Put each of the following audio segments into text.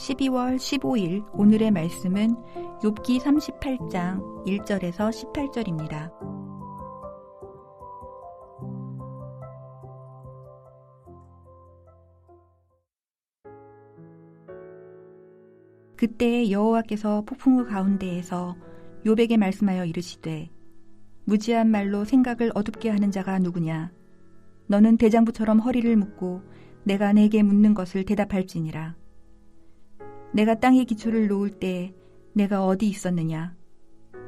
12월 15일 오늘의 말씀은 욥기 38장 1절에서 18절입니다. 그때 여호와께서 폭풍우 가운데에서 욥에게 말씀하여 이르시되 무지한 말로 생각을 어둡게 하는 자가 누구냐? 너는 대장부처럼 허리를 묶고 내가 내게 묻는 것을 대답할지니라. 내가 땅에 기초를 놓을 때 내가 어디 있었느냐?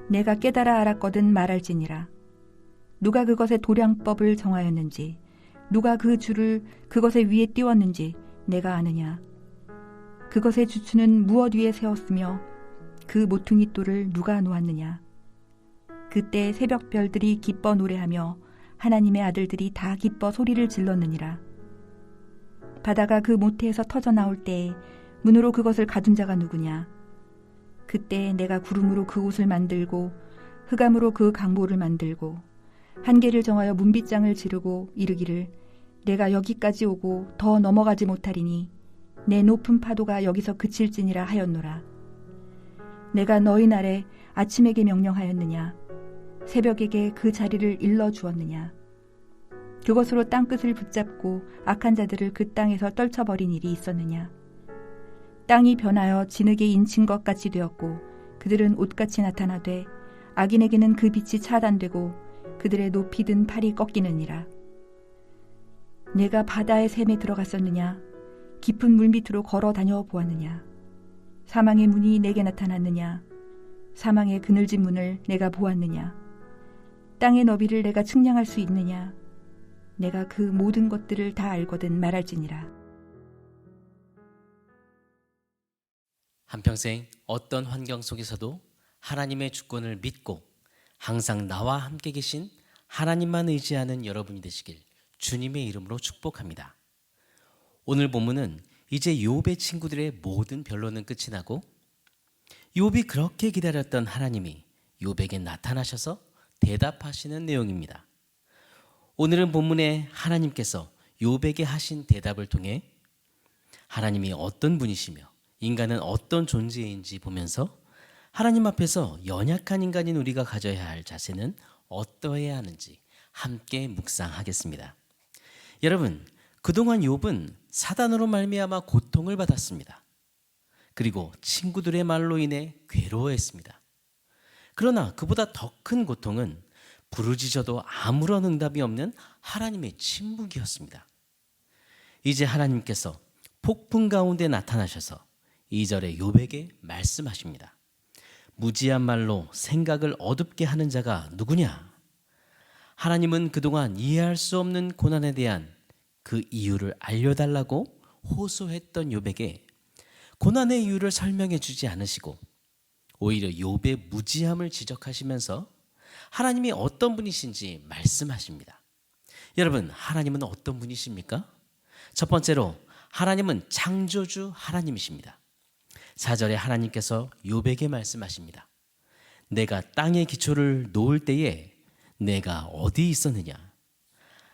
내가 깨달아 알았거든 말할지니라. 누가 그것의 도량법을 정하였는지, 누가 그 줄을 그것의 위에 띄웠는지 내가 아느냐? 그것의 주추는 무엇 위에 세웠으며 그 모퉁이 돌을 누가 놓았느냐? 그때 새벽별들이 기뻐 노래하며 하나님의 아들들이 다 기뻐 소리를 질렀느니라. 바다가 그 모태에서 터져 나올 때에 문으로 그것을 가둔 자가 누구냐? 그때 내가 구름으로 그 옷을 만들고 흑암으로 그 강보를 만들고 한계를 정하여 문빗장을 지르고 이르기를 내가 여기까지 오고 더 넘어가지 못하리니 내 높은 파도가 여기서 그칠지니라 하였노라. 내가 너희 날에 아침에게 명령하였느냐? 새벽에게 그 자리를 일러주었느냐? 그것으로 땅끝을 붙잡고 악한 자들을 그 땅에서 떨쳐버린 일이 있었느냐? 땅이 변하여 진흙에 인친 것 같이 되었고 그들은 옷같이 나타나되 악인에게는 그 빛이 차단되고 그들의 높이 든 팔이 꺾이느니라. 내가 바다의 샘에 들어갔었느냐? 깊은 물밑으로 걸어 다녀 보았느냐? 사망의 문이 내게 나타났느냐? 사망의 그늘진 문을 내가 보았느냐? 땅의 너비를 내가 측량할 수 있느냐? 내가 그 모든 것들을 다 알거든 말할지니라. 한평생 어떤 환경 속에서도 하나님의 주권을 믿고 항상 나와 함께 계신 하나님만 의지하는 여러분이 되시길 주님의 이름으로 축복합니다. 오늘 본문은 이제 욥의 친구들의 모든 변론은 끝이 나고 욥이 그렇게 기다렸던 하나님이 욥에게 나타나셔서 대답하시는 내용입니다. 오늘은 본문에 하나님께서 욥에게 하신 대답을 통해 하나님이 어떤 분이시며 인간은 어떤 존재인지 보면서 하나님 앞에서 연약한 인간인 우리가 가져야 할 자세는 어떠해야 하는지 함께 묵상하겠습니다. 여러분, 그동안 욥은 사단으로 말미암아 고통을 받았습니다. 그리고 친구들의 말로 인해 괴로워했습니다. 그러나 그보다 더 큰 고통은 부르짖어도 아무런 응답이 없는 하나님의 침묵이었습니다. 이제 하나님께서 폭풍 가운데 나타나셔서 2절에 욥에게 말씀하십니다. 무지한 말로 생각을 어둡게 하는 자가 누구냐? 하나님은 그동안 이해할 수 없는 고난에 대한 그 이유를 알려달라고 호소했던 욥에게 고난의 이유를 설명해 주지 않으시고 오히려 욥의 무지함을 지적하시면서 하나님이 어떤 분이신지 말씀하십니다. 여러분, 하나님은 어떤 분이십니까? 첫 번째로 하나님은 창조주 하나님이십니다. 4절에 하나님께서 욥에게 말씀하십니다. 내가 땅의 기초를 놓을 때에 내가 어디 있었느냐?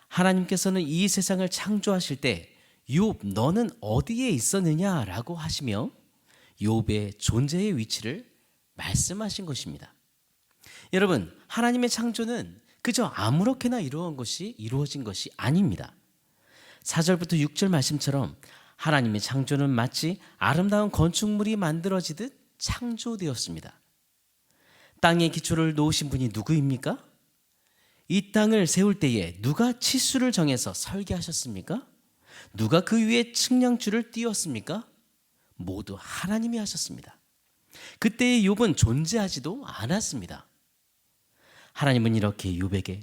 하나님께서는 이 세상을 창조하실 때 욥 너는 어디에 있었느냐라고 하시며 욥의 존재의 위치를 말씀하신 것입니다. 여러분, 하나님의 창조는 그저 아무렇게나 이루어진 것이 아닙니다. 4절부터 6절 말씀처럼 하나님의 창조는 마치 아름다운 건축물이 만들어지듯 창조되었습니다. 땅의 기초를 놓으신 분이 누구입니까? 이 땅을 세울 때에 누가 치수를 정해서 설계하셨습니까? 누가 그 위에 측량줄을 띄웠습니까? 모두 하나님이 하셨습니다. 그때의 욥은 존재하지도 않았습니다. 하나님은 이렇게 욥에게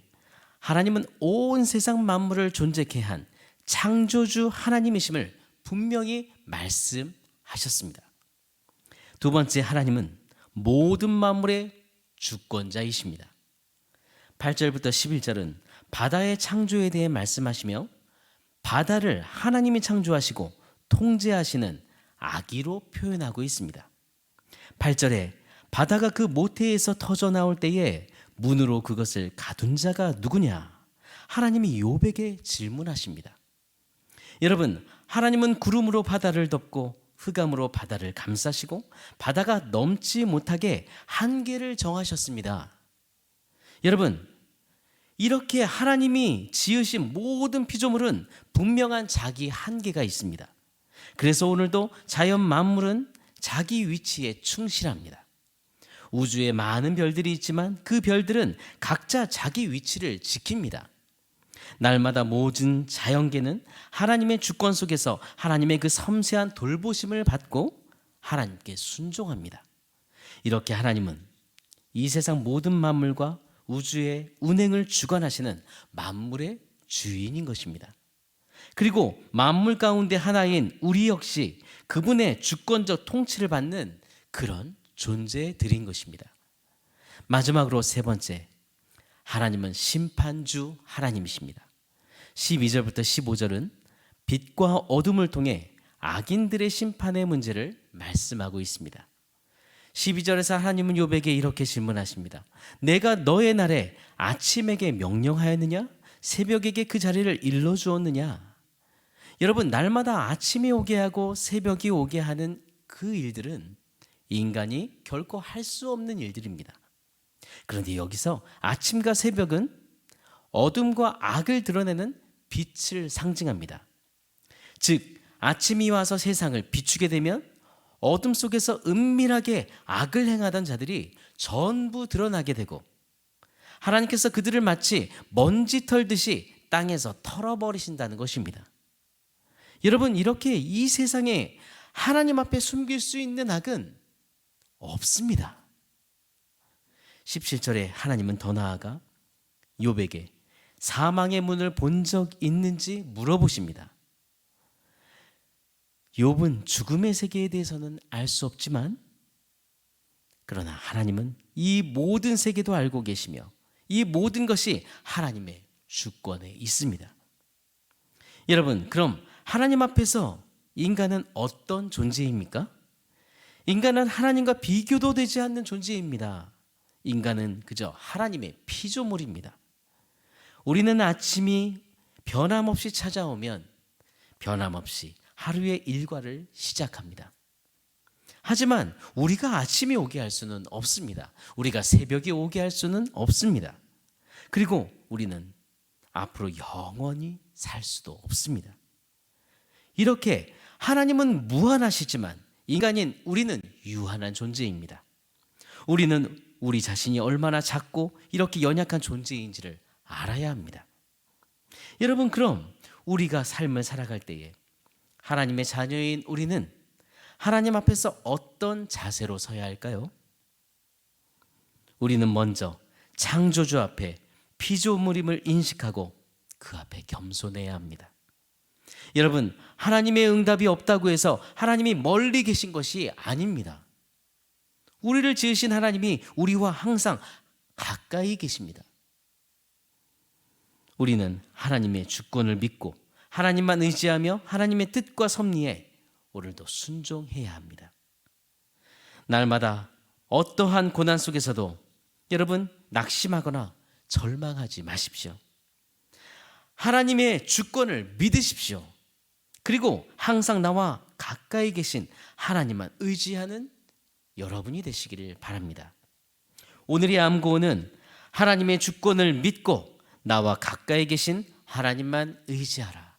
하나님은 온 세상 만물을 존재케 한 창조주 하나님이심을 분명히 말씀하셨습니다. 두 번째, 하나님은 모든 만물의 주권자이십니다. 8절부터 11절은 바다의 창조에 대해 말씀하시며 바다를 하나님이 창조하시고 통제하시는 아기로 표현하고 있습니다. 8절에 바다가 그 모태에서 터져 나올 때에 문으로 그것을 가둔 자가 누구냐? 하나님이 욥에게 질문하십니다. 여러분, 하나님은 구름으로 바다를 덮고 흑암으로 바다를 감싸시고 바다가 넘지 못하게 한계를 정하셨습니다. 여러분, 이렇게 하나님이 지으신 모든 피조물은 분명한 자기 한계가 있습니다. 그래서 오늘도 자연 만물은 자기 위치에 충실합니다. 우주에 많은 별들이 있지만 그 별들은 각자 자기 위치를 지킵니다. 날마다 모든 자연계는 하나님의 주권 속에서 하나님의 그 섬세한 돌보심을 받고 하나님께 순종합니다. 이렇게 하나님은 이 세상 모든 만물과 우주의 운행을 주관하시는 만물의 주인인 것입니다. 그리고 만물 가운데 하나인 우리 역시 그분의 주권적 통치를 받는 그런 존재들인 것입니다. 마지막으로 세 번째, 하나님은 심판주 하나님이십니다. 12절부터 15절은 빛과 어둠을 통해 악인들의 심판의 문제를 말씀하고 있습니다. 12절에서 하나님은 욥에게 이렇게 질문하십니다. 내가 너의 날에 아침에게 명령하였느냐? 새벽에게 그 자리를 일러주었느냐? 여러분, 날마다 아침이 오게 하고 새벽이 오게 하는 그 일들은 인간이 결코 할 수 없는 일들입니다. 그런데 여기서 아침과 새벽은 어둠과 악을 드러내는 빛을 상징합니다. 즉, 아침이 와서 세상을 비추게 되면 어둠 속에서 은밀하게 악을 행하던 자들이 전부 드러나게 되고 하나님께서 그들을 마치 먼지 털듯이 땅에서 털어버리신다는 것입니다. 여러분, 이렇게 이 세상에 하나님 앞에 숨길 수 있는 악은 없습니다. 17절에 하나님은 더 나아가 욥에게 사망의 문을 본 적 있는지 물어보십니다. 욥은 죽음의 세계에 대해서는 알 수 없지만 그러나 하나님은 이 모든 세계도 알고 계시며 이 모든 것이 하나님의 주권에 있습니다. 여러분, 그럼 하나님 앞에서 인간은 어떤 존재입니까? 인간은 하나님과 비교도 되지 않는 존재입니다. 인간은 그저 하나님의 피조물입니다. 우리는 아침이 변함없이 찾아오면 변함없이 하루의 일과를 시작합니다. 하지만 우리가 아침이 오게 할 수는 없습니다. 우리가 새벽이 오게 할 수는 없습니다. 그리고 우리는 앞으로 영원히 살 수도 없습니다. 이렇게 하나님은 무한하시지만 인간인 우리는 유한한 존재입니다. 우리는 우리 자신이 얼마나 작고 이렇게 연약한 존재인지를 알아야 합니다. 여러분, 그럼 우리가 삶을 살아갈 때에 하나님의 자녀인 우리는 하나님 앞에서 어떤 자세로 서야 할까요? 우리는 먼저 창조주 앞에 피조물임을 인식하고 그 앞에 겸손해야 합니다. 여러분, 하나님의 응답이 없다고 해서 하나님이 멀리 계신 것이 아닙니다. 우리를 지으신 하나님이 우리와 항상 가까이 계십니다. 우리는 하나님의 주권을 믿고 하나님만 의지하며 하나님의 뜻과 섭리에 오늘도 순종해야 합니다. 날마다 어떠한 고난 속에서도 여러분, 낙심하거나 절망하지 마십시오. 하나님의 주권을 믿으십시오. 그리고 항상 나와 가까이 계신 하나님만 의지하는 여러분이 되시기를 바랍니다. 오늘의 암구호는 하나님의 주권을 믿고 나와 가까이 계신 하나님만 의지하라.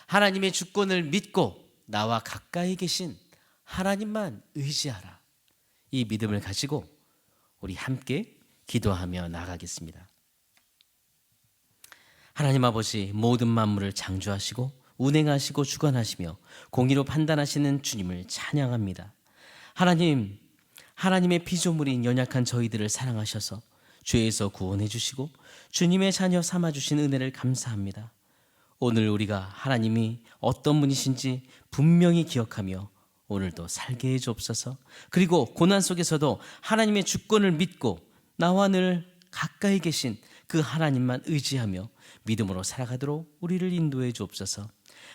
하나님의 주권을 믿고 나와 가까이 계신 하나님만 의지하라. 이 믿음을 가지고 우리 함께 기도하며 나가겠습니다. 하나님 아버지, 모든 만물을 창조하시고 운행하시고 주관하시며 공의로 판단하시는 주님을 찬양합니다. 하나님, 하나님의 피조물인 연약한 저희들을 사랑하셔서 죄에서 구원해 주시고 주님의 자녀 삼아 주신 은혜를 감사합니다. 오늘 우리가 하나님이 어떤 분이신지 분명히 기억하며 오늘도 살게 해 주옵소서. 그리고 고난 속에서도 하나님의 주권을 믿고 나와 늘 가까이 계신 그 하나님만 의지하며 믿음으로 살아가도록 우리를 인도해 주옵소서.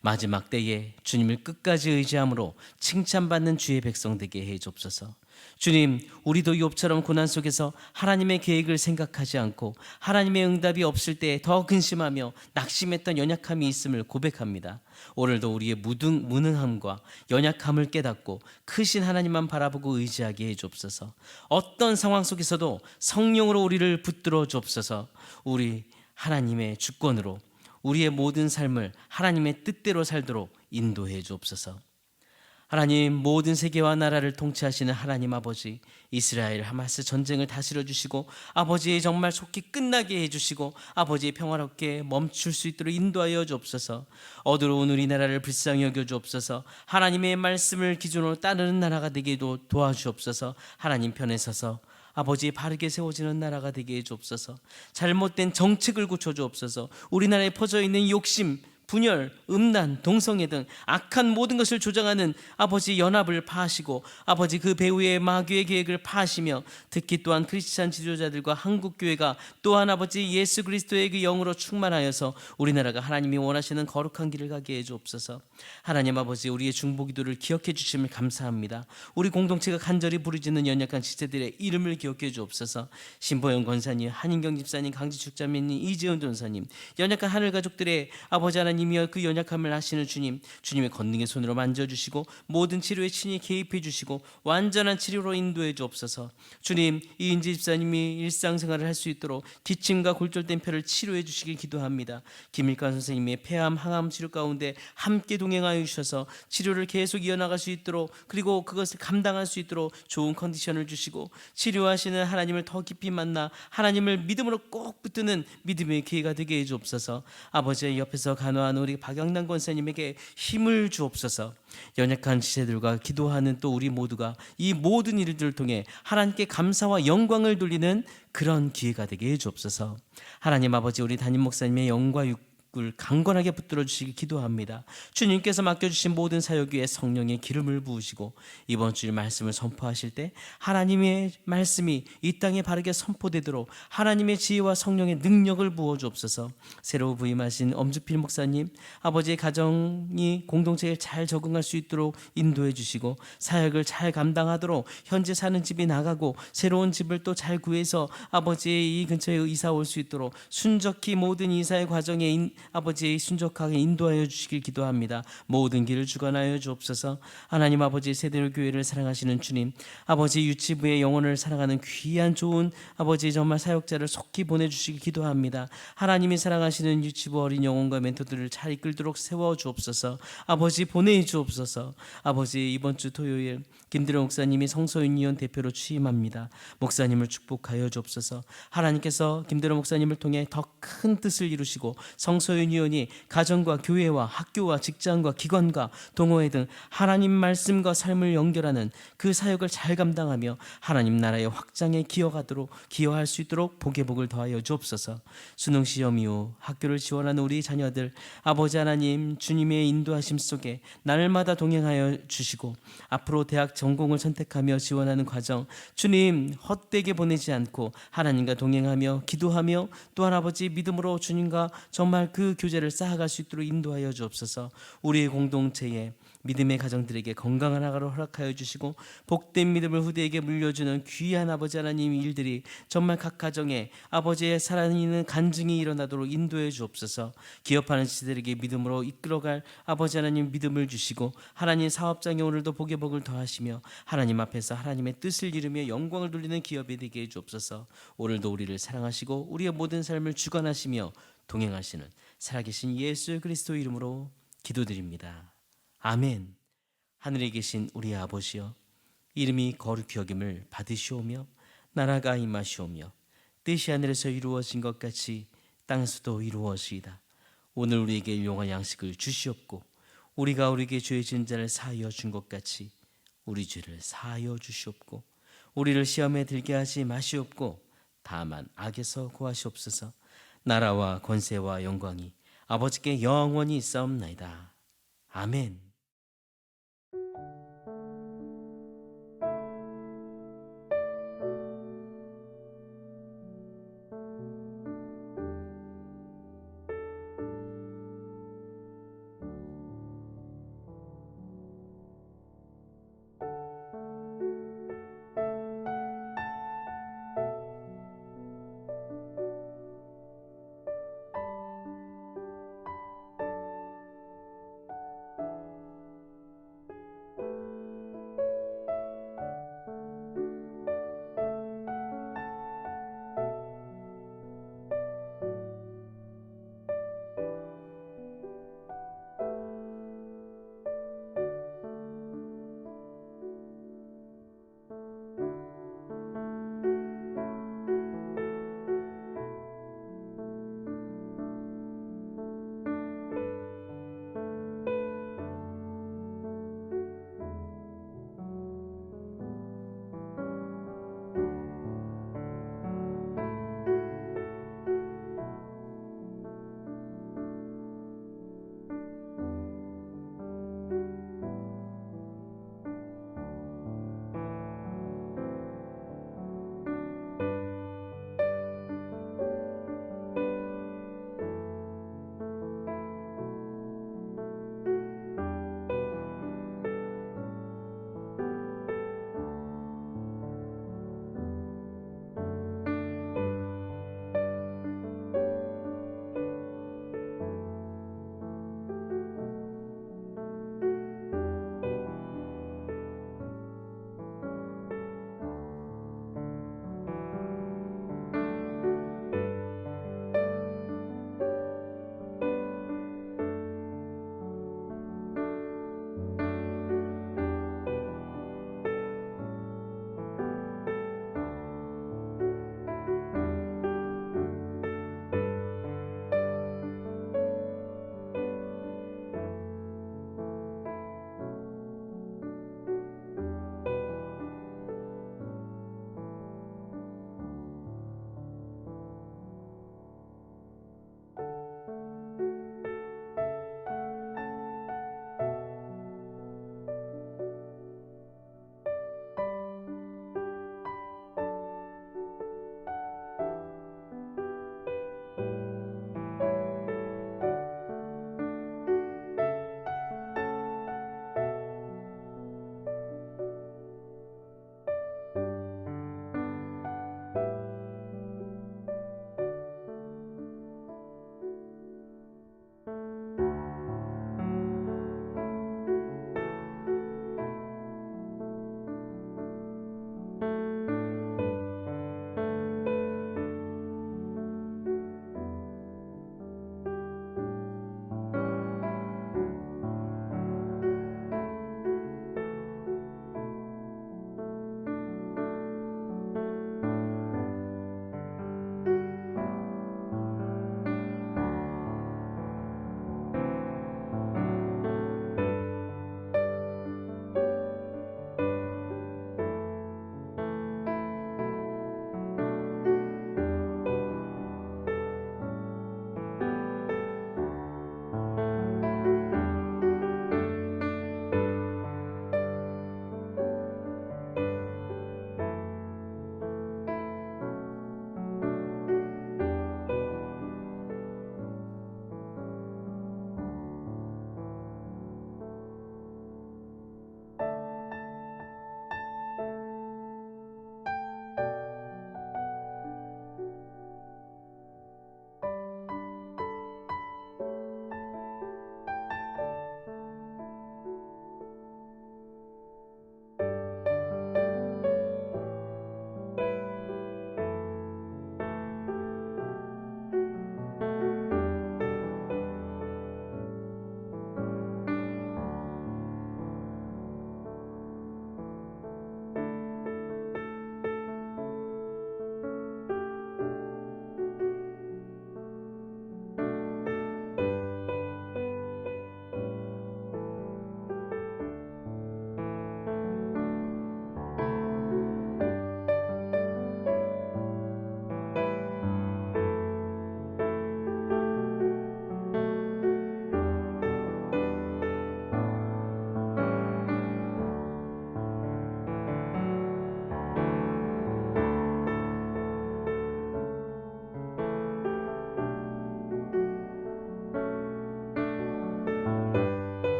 마지막 때에 주님을 끝까지 의지함으로 칭찬받는 주의 백성 되게 해 주옵소서. 주님, 우리도 욥처럼 고난 속에서 하나님의 계획을 생각하지 않고 하나님의 응답이 없을 때 더 근심하며 낙심했던 연약함이 있음을 고백합니다. 오늘도 우리의 무능함과 연약함을 깨닫고 크신 하나님만 바라보고 의지하게 해주옵소서. 어떤 상황 속에서도 성령으로 우리를 붙들어 주옵소서. 우리 하나님의 주권으로 우리의 모든 삶을 하나님의 뜻대로 살도록 인도해 주옵소서. 하나님, 모든 세계와 나라를 통치하시는 하나님 아버지, 이스라엘 하마스 전쟁을 다스려 주시고 아버지 정말 속히 끝나게 해주시고 아버지 평화롭게 멈출 수 있도록 인도하여 주옵소서. 어두운 우리나라를 불쌍히 여겨 주옵소서. 하나님의 말씀을 기준으로 따르는 나라가 되게도 도와주옵소서. 하나님 편에 서서 아버지 바르게 세워지는 나라가 되게 해주옵소서. 잘못된 정책을 고쳐주옵소서. 우리나라에 퍼져 있는 욕심, 분열, 음란, 동성애 등 악한 모든 것을 조장하는 아버지 연합을 파하시고 아버지 그 배후의 마귀의 계획을 파하시며 특히 또한 크리스찬 지도자들과 한국교회가 또한 아버지 예수 그리스도의 그 영으로 충만하여서 우리나라가 하나님이 원하시는 거룩한 길을 가게 해주옵소서. 하나님 아버지, 우리의 중보기도를 기억해 주심을 감사합니다. 우리 공동체가 간절히 부르짖는 연약한 지체들의 이름을 기억해 주옵소서. 신보영 권사님, 한인경 집사님, 강지축 자매님, 이재훈 전사님, 연약한 하늘 가족들의 아버지 하나님이여 그 연약함을 아시는 주님, 주님의 권능의 손으로 만져주시고 모든 치료에 친히 개입해 주시고 완전한 치료로 인도해 주옵소서. 주님, 이인지 집사님이 일상생활을 할 수 있도록 기침과 골절된 폐를 치료해 주시길 기도합니다. 김일관 선생님의 폐암, 항암 치료 가운데 함께 동행하여 주셔서 치료를 계속 이어나갈 수 있도록 그리고 그것을 감당할 수 있도록 좋은 컨디션을 주시고 치료하시는 하나님을 더 깊이 만나 하나님을 믿음으로 꼭 붙드는 믿음의 기회가 되게 해 주옵소서. 아버지의 옆에서 간호하는 우리 박영남 권사님에게 힘을 주옵소서. 연약한 지체들과 기도하는 또 우리 모두가 이 모든 일들을 통해 하나님께 감사와 영광을 돌리는 그런 기회가 되게 해 주옵소서. 하나님 아버지, 우리 담임 목사님의 영과 을 강건하게 붙들어 주시기 기도합니다. 주님께서 맡겨주신 모든 사역 위에 성령의 기름을 부으시고 이번 주일 말씀을 선포하실 때 하나님의 말씀이 이 땅에 바르게 선포되도록 하나님의 지혜와 성령의 능력을 부어 주옵소서. 새로 부임하신 엄주필 목사님, 아버지의 가정이 공동체에 잘 적응할 수 있도록 인도해 주시고 사역을 잘 감당하도록 현재 사는 집이 나가고 새로운 집을 또 잘 구해서 아버지의 이 근처에 이사 올 수 있도록 순적히 모든 이사의 과정에 아버지 순적하게 인도하여 주시길 기도합니다. 모든 길을 주관하여 주옵소서. 하나님 아버지, 세대로 교회를 사랑하시는 주님, 아버지 유치부의 영혼을 사랑하는 귀한 좋은 아버지 정말 사역자를 속히 보내주시기 기도합니다. 하나님이 사랑하시는 유치부 어린 영혼과 멘토들을 잘 이끌도록 세워 주옵소서. 아버지 보내 주옵소서. 아버지, 이번 주 토요일 김대령 목사님이 성서윤리원 대표로 취임합니다. 목사님을 축복하여 주옵소서. 하나님께서 김대령 목사님을 통해 더 큰 뜻을 이루시고 성서윤리원이 가정과 교회와 학교와 직장과 기관과 동호회 등 하나님 말씀과 삶을 연결하는 그 사역을 잘 감당하며 하나님 나라의 확장에 기여할 수 있도록 복의 복을 더하여 주옵소서. 수능 시험 이후 학교를 지원하는 우리 자녀들, 아버지 하나님 주님의 인도하심 속에 날마다 동행하여 주시고 앞으로 대학 전공을 선택하며 지원하는 과정 주님 헛되게 보내지 않고 하나님과 동행하며 기도하며 또한 아버지 믿음으로 주님과 정말 그 교제를 쌓아갈 수 있도록 인도하여 주옵소서. 우리의 공동체에 믿음의 가정들에게 건강한 하루를 허락하여 주시고 복된 믿음을 후대에게 물려주는 귀한 아버지 하나님 일들이 정말 각 가정에 아버지의 살아있는 간증이 일어나도록 인도해 주옵소서. 기업하는 시대들에게 믿음으로 이끌어갈 아버지 하나님 믿음을 주시고 하나님 사업장에 오늘도 복의 복을 더하시며 하나님 앞에서 하나님의 뜻을 이루며 영광을 돌리는 기업이 되게 해 주옵소서. 오늘도 우리를 사랑하시고 우리의 모든 삶을 주관하시며 동행하시는 살아계신 예수 그리스도 이름으로 기도드립니다. 아멘. 하늘에 계신 우리 아버지여, 이름이 거룩히 여김을 받으시오며 나라가 임하시오며 뜻이 하늘에서 이루어진 것 같이 땅에서도 이루어지이다. 오늘 우리에게 일용할 양식을 주시옵고 우리가 우리에게 죄 지은 자를 사하여 준 것 같이 우리 죄를 사하여 주시옵고 우리를 시험에 들게 하지 마시옵고 다만 악에서 구하시옵소서. 나라와 권세와 영광이 아버지께 영원히 있사옵나이다. 아멘.